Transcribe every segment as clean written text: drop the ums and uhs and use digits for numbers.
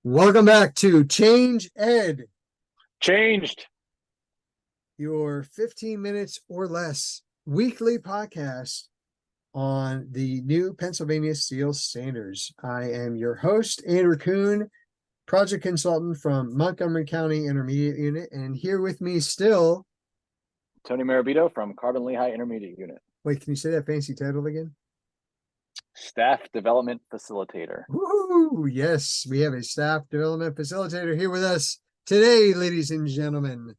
Welcome back to Change Ed, Changed. your 15 minutes or less weekly podcast on the new Pennsylvania Steel Standards. I am your host, Andrew Kuhn, project consultant from Montgomery County Intermediate Unit, and here with me still. Tony Marabito from Carbon Lehigh Intermediate Unit. Wait, can you say that fancy title again? Staff Development Facilitator. Woo! Yes, we have a staff development facilitator here with us today, ladies and gentlemen.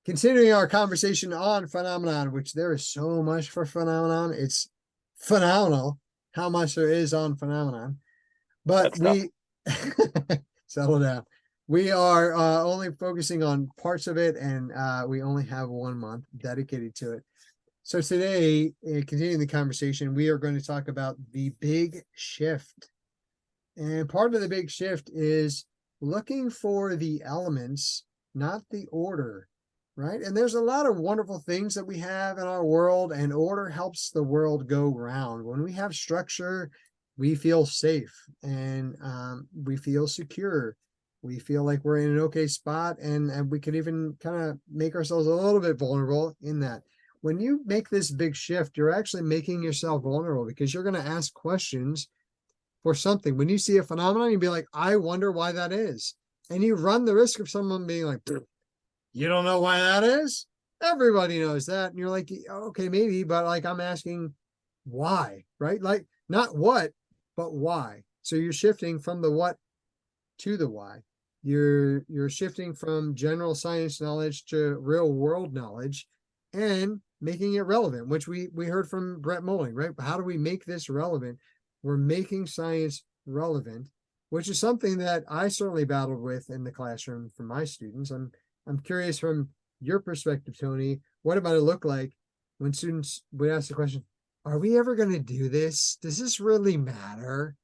Continuing our conversation on phenomenon, which there is so much for phenomenon. It's phenomenal how much there is on phenomenon. But we settle down. We are only focusing on parts of it, and we only have 1 month dedicated to it. So today, continuing the conversation, we are going to talk about the big shift. And part of the big shift is looking for the elements, not the order. Right. And there's a lot of wonderful things that we have in our world, and order helps the world go round. When we have structure, we feel safe and we feel secure. We feel like we're in an okay spot, and we can even kind of make ourselves a little bit vulnerable in that. When you make this big shift, you're actually making yourself vulnerable because you're going to ask questions for something. When you see a phenomenon, you'd be like, I wonder why that is. And you run the risk of someone being like, you don't know why that is? Everybody knows that. And you're like, okay, maybe, but like I'm asking why, right? Like not what, but why. So you're shifting from the what to the why. You're shifting from general science knowledge to real world knowledge and making it relevant, which we heard from Brett Moling, right? How do we make this relevant? We're making science relevant, which is something that I certainly battled with in the classroom for my students. I'm curious from your perspective, Tony, what about it look like when students would ask the question, are we ever going to do this? Does this really matter?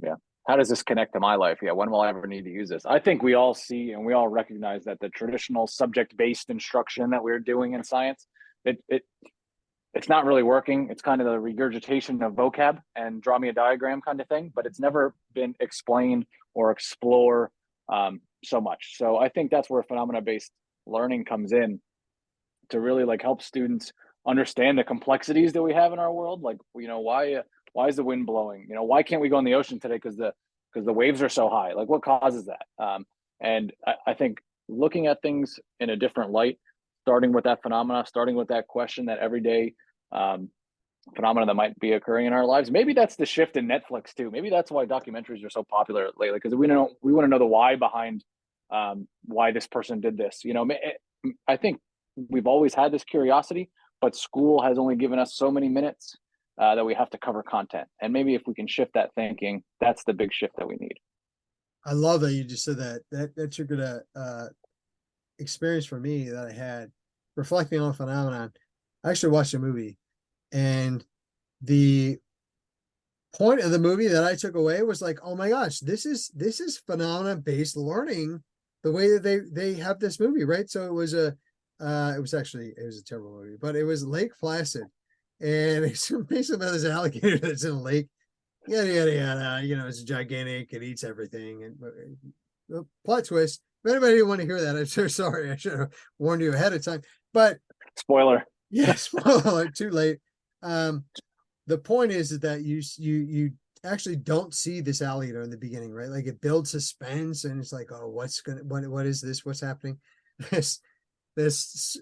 Yeah. How does this connect to my life? Yeah. When will I ever need to use this? I think we all see and we all recognize that the traditional subject-based instruction that we're doing in science, it's not really working. It's kind of the regurgitation of vocab and draw me a diagram kind of thing, but it's never been explained or explore so much. So I think that's where phenomena-based learning comes in to really like help students understand the complexities that we have in our world. Like, why is the wind blowing? Why can't we go in the ocean today because the waves are so high? Like, what causes that? And I think looking at things in a different light, starting with that phenomena, starting with that question, that everyday phenomena that might be occurring in our lives. Maybe that's the shift in Netflix too. Maybe that's why documentaries are so popular lately, because we want to know the why behind why this person did this. I think we've always had this curiosity, but school has only given us so many minutes that we have to cover content. And maybe if we can shift that thinking, that's the big shift that we need. I love that you just said that triggered a experience for me that I had reflecting on phenomenon. I actually watched a movie, and the point of the movie that I took away was like, oh my gosh, this is phenomenon-based learning, the way that they have this movie, right? So it was a terrible movie, but it was Lake Placid, and it's basically about this alligator that's in a lake, yada yada yada. It's gigantic, it eats everything, and plot twist. If anybody didn't want to hear that, I'm so sorry. I should have warned you ahead of time. But spoiler, spoiler, too late. The point is that you actually don't see this alligator in the beginning, right? Like it builds suspense, and it's like, oh, what is this? What's happening? This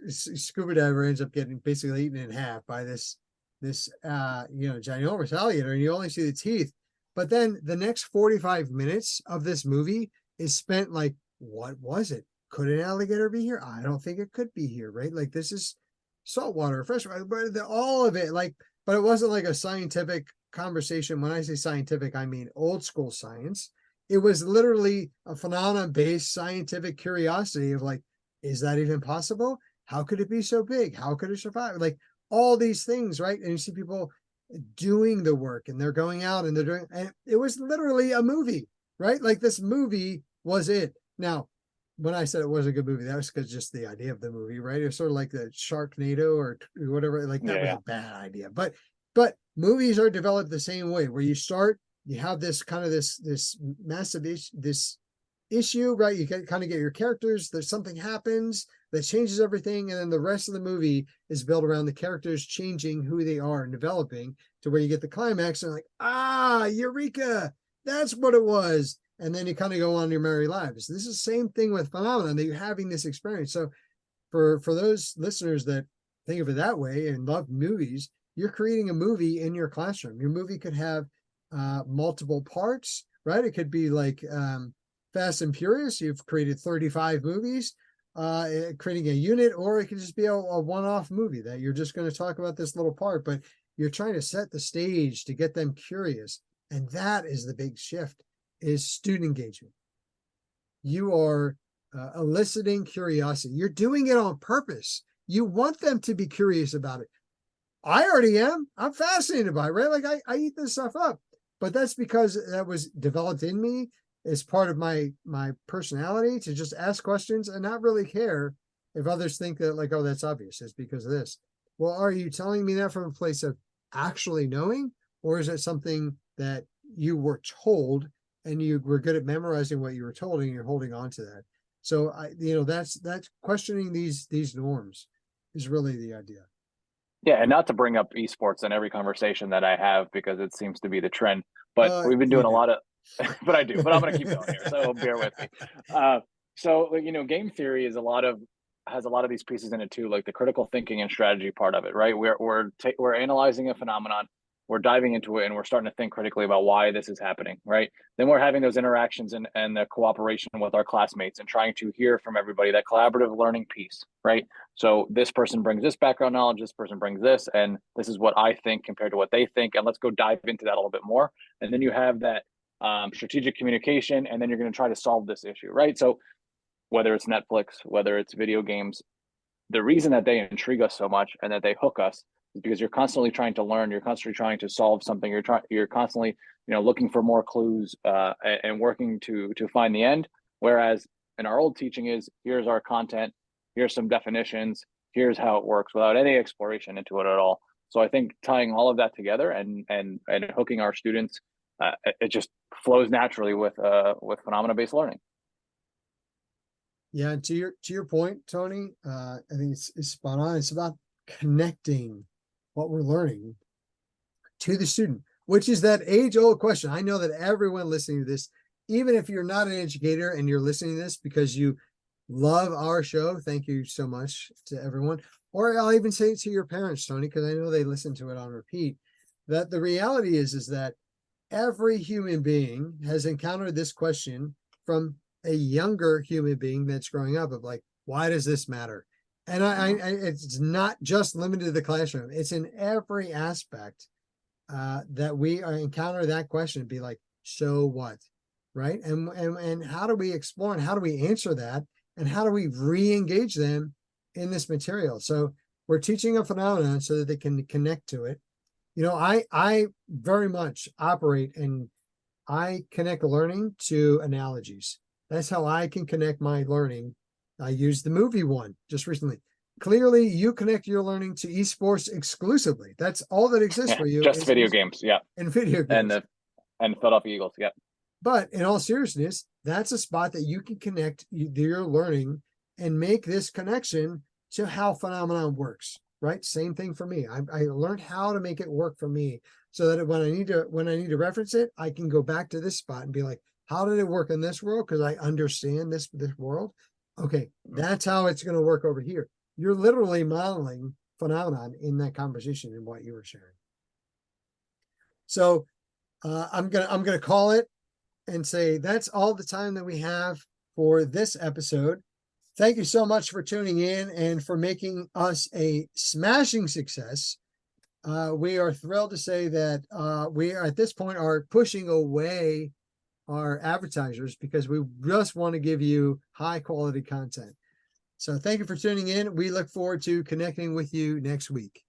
scuba diver ends up getting basically eaten in half by this ginormous alligator, and you only see the teeth. But then the next 45 minutes of this movie is spent like, what was it? Could an alligator be here? I don't think it could be here, right? Like this is saltwater, freshwater, but all of it, like, but it wasn't like a scientific conversation. When I say scientific, I mean old school science. It was literally a phenomenon-based scientific curiosity of like, is that even possible? How could it be so big? How could it survive? Like all these things, right? And you see people doing the work, and they're going out and they're doing, and it was literally a movie, right? Like this movie was it. Now, when I said it was a good movie, that was because just the idea of the movie, right? It was sort of like the Sharknado or whatever. Like that was a bad idea. But movies are developed the same way, where you start, you have this kind of this massive, this issue, right? You can kind of get your characters, there's something happens that changes everything, and then the rest of the movie is built around the characters changing who they are and developing to where you get the climax and like, eureka, that's what it was. And then you kind of go on your merry lives. This is the same thing with Phenomenon, that you're having this experience. So for those listeners that think of it that way and love movies, you're creating a movie in your classroom. Your movie could have multiple parts, right? It could be like Fast and Furious. You've created 35 movies, creating a unit, or it could just be a one-off movie that you're just going to talk about this little part, but you're trying to set the stage to get them curious. And that is the big shift, is student engagement. You are eliciting curiosity. You're doing it on purpose. You want them to be curious about it. I already am. I'm fascinated by it, right? Like I eat this stuff up, but that's because that was developed in me as part of my personality to just ask questions and not really care if others think that like, oh, that's obvious. It's because of this. Well, are you telling me that from a place of actually knowing, or is it something that you were told and you were good at memorizing what you were told and you're holding on to that? So that's questioning these norms is really the idea. Yeah, and not to bring up esports in every conversation that I have because it seems to be the trend, but we've been doing a lot of, but I do, but I'm going to keep going here, so bear with me. So game theory has a lot of these pieces in it too, like the critical thinking and strategy part of it, right? We're analyzing a phenomenon, we're diving into it, and we're starting to think critically about why this is happening, right? Then we're having those interactions and the cooperation with our classmates and trying to hear from everybody, that collaborative learning piece, right? So this person brings this background knowledge, this person brings this, and this is what I think compared to what they think, and let's go dive into that a little bit more. And then you have that strategic communication, and then you're going to try to solve this issue, right? So whether it's Netflix, whether it's video games, the reason that they intrigue us so much and that they hook us is because you're constantly trying to learn, you're constantly trying to solve something, you're constantly looking for more clues and working to find the end. Whereas in our old teaching is, here's our content, here's some definitions, here's how it works, without any exploration into it at all. So I think tying all of that together and hooking our students, it just flows naturally with phenomena-based learning. Yeah, to your point, Tony, I think it's spot on. It's about connecting what we're learning to the student, which is that age-old question. I know that everyone listening to this, even if you're not an educator and you're listening to this because you love our show, thank you so much to everyone. Or I'll even say it to your parents, Tony, because I know they listen to it on repeat. That the reality is that every human being has encountered this question from a younger human being that's growing up of like, why does this matter? And it's not just limited to the classroom. It's in every aspect that we encounter that question and be like, so what? Right. And how do we explore and how do we answer that? And how do we re-engage them in this material? So we're teaching a phenomenon so that they can connect to it. I very much operate and I connect learning to analogies. That's how I can connect my learning. I used the movie one just recently. Clearly, you connect your learning to esports exclusively. That's all that exists for you. Just video games, yeah. And video games. And Philadelphia Eagles, yeah. But in all seriousness, that's a spot that you can connect your learning and make this connection to how phenomenon works, right? Same thing for me. I learned how to make it work for me so that when I need to reference it, I can go back to this spot and be like, how did it work in this world? Because I understand this world. Okay, that's how it's going to work over here. You're literally modeling phenomenon in that conversation and what you were sharing. So I'm gonna call it and say that's all the time that we have for this episode. Thank you so much for tuning in and for making us a smashing success. We are thrilled to say that we are at this point are pushing away our advertisers because we just want to give you high quality content. So thank you for tuning in. We look forward to connecting with you next week.